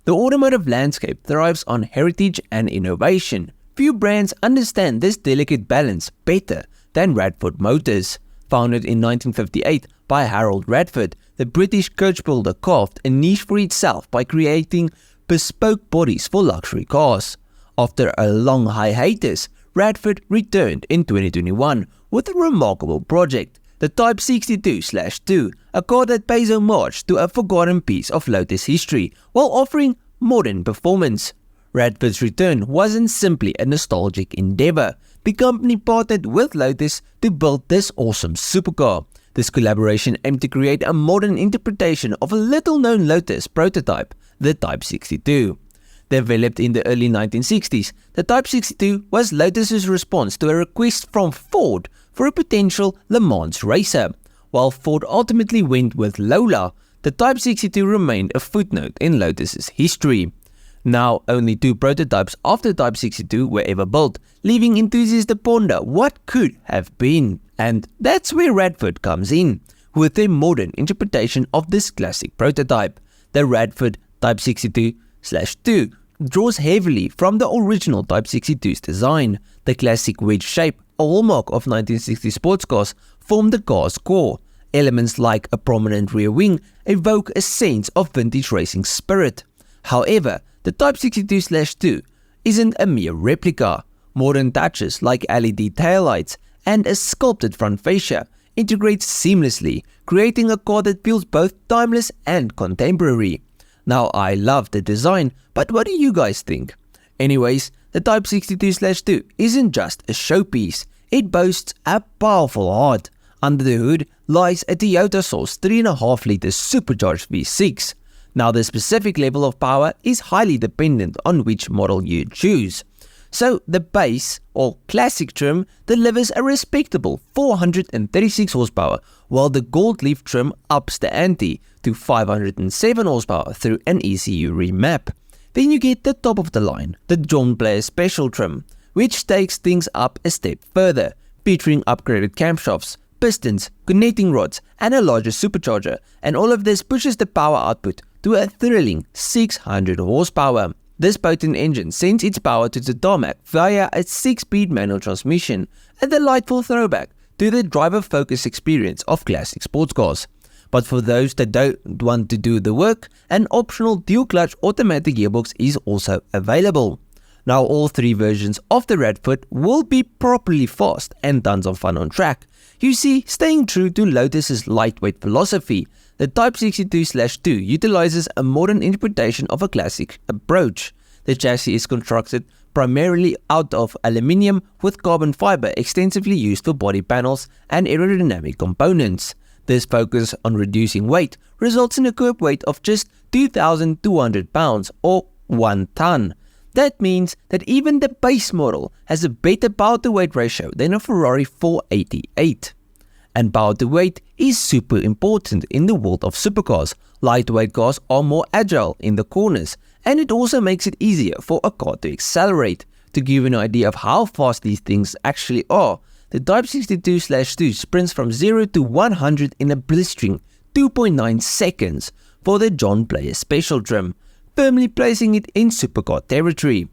The automotive landscape thrives on heritage and innovation. Few brands understand this delicate balance better than Radford Motors. Founded in 1958 by Harold Radford, the British coachbuilder carved a niche for itself by creating bespoke bodies for luxury cars. After a long hiatus, Radford returned in 2021 with a remarkable project, the Type 62/2, a car that pays homage to a forgotten piece of Lotus history while offering modern performance. Radford's return wasn't simply a nostalgic endeavor. The company partnered with Lotus to build this awesome supercar. This collaboration aimed to create a modern interpretation of a little-known Lotus prototype, the Type 62. Developed in the early 1960s, the Type 62 was Lotus's response to a request from Ford for a potential Le Mans racer. While Ford ultimately went with Lola, the Type 62 remained a footnote in Lotus's history. Now, only 2 prototypes of the Type 62 were ever built, leaving enthusiasts to ponder what could have been. And that's where Radford comes in, with their modern interpretation of this classic prototype. The Radford Type 62/2 draws heavily from the original Type 62's design. The classic wedge shape, a hallmark of 1960s sports cars, form the car's core. Elements like a prominent rear wing evoke a sense of vintage racing spirit. However, the Type 62/2 isn't a mere replica. Modern touches like LED taillights and a sculpted front fascia integrate seamlessly, creating a car that feels both timeless and contemporary. Now, I love the design, but what do you guys think? Anyways, the Type 62/2 isn't just a showpiece. It boasts a powerful heart. Under the hood lies a Toyota-sourced 3.5-liter supercharged V6. Now, the specific level of power is highly dependent on which model you choose. So, the base or classic trim delivers a respectable 436 horsepower, while the gold leaf trim ups the ante to 507 horsepower through an ECU remap. Then you get the top of the line, the John Player Special trim, which takes things up a step further, featuring upgraded camshafts, pistons, connecting rods, and a larger supercharger, and all of this pushes the power output to a thrilling 600 horsepower. This potent engine sends its power to the tarmac via a 6-speed manual transmission, a delightful throwback to the driver-focused experience of classic sports cars. But for those that don't want to do the work, an optional dual-clutch automatic gearbox is also available. Now, all 3 versions of the Redford will be properly fast and tons of fun on track. You see, staying true to Lotus's lightweight philosophy, the Type 62/2 utilizes a modern interpretation of a classic approach. The chassis is constructed primarily out of aluminium with carbon fiber extensively used for body panels and aerodynamic components. This focus on reducing weight results in a curb weight of just 2,200 pounds or 1 ton. That means that even the base model has a better power to weight ratio than a Ferrari 488. And power to weight is super important in the world of supercars. Lightweight cars are more agile in the corners, and it also makes it easier for a car to accelerate. To give you an idea of how fast these things actually are, the Type 62/2 sprints from 0 to 100 in a blistering 2.9 seconds for the John Player Special trim, firmly placing it in supercar territory.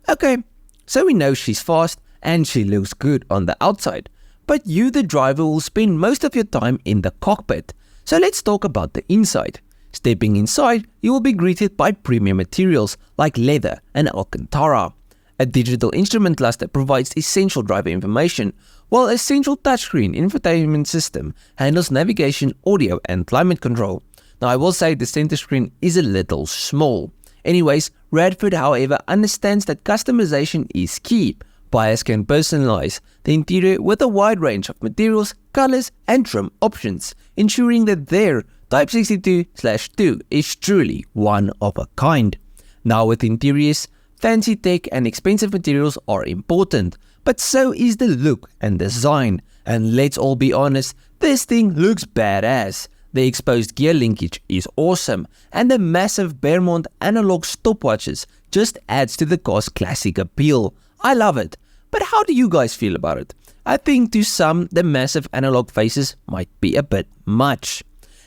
Okay, so we know she's fast and she looks good on the outside, but you, the driver, will spend most of your time in the cockpit. So let's talk about the inside. Stepping inside, you will be greeted by premium materials like leather and Alcantara. A digital instrument cluster provides essential driver information, while a central touchscreen infotainment system handles navigation, audio, and climate control. Now, I will say the center screen is a little small. Anyways, Radford, however, understands that customization is key. Buyers can personalize the interior with a wide range of materials, colors, and trim options, ensuring that their Type 62/2 is truly one of a kind. Now, with interiors, fancy tech and expensive materials are important, but so is the look and design. And let's all be honest, this thing looks badass. The exposed gear linkage is awesome, and the massive Beaumont analog stopwatches just adds to the car's classic appeal. I love it, but how do you guys feel about it? I think to some, the massive analog faces might be a bit much.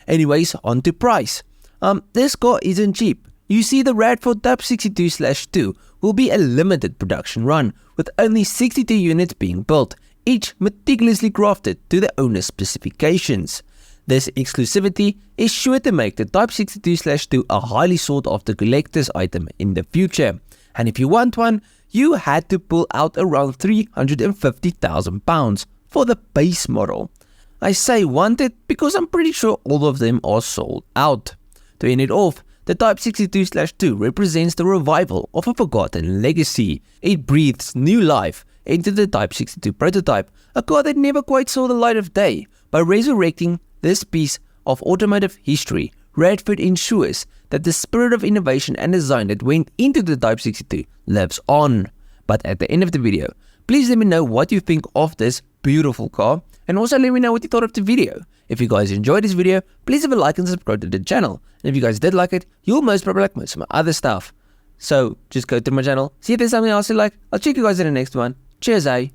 Anyways, on to price. This car isn't cheap. you see the Radford Type 62/2 will be a limited production run, with only 62 units being built, each meticulously crafted to the owner's specifications. This exclusivity is sure to make the Type 62/2 a highly sought after collector's item in the future, and if you want one, you had to pull out around £350,000 for the base model. I say wanted because I'm pretty sure all of them are sold out. To end it off, the Type 62/2 represents the revival of a forgotten legacy. It breathes new life into the Type 62 prototype, a car that never quite saw the light of day. By resurrecting this piece of automotive history, Redford ensures that the spirit of innovation and design that went into the Type 62 lives on. But at the end of the video, please let me know what you think of this beautiful car, and also let me know what you thought of the video. If you guys enjoyed this video, please have a like and subscribe to the channel. And if you guys did like it, you'll most probably like most of my other stuff. So just go to my channel, see if there's something else you like. I'll check you guys in the next one. Cheers, eh?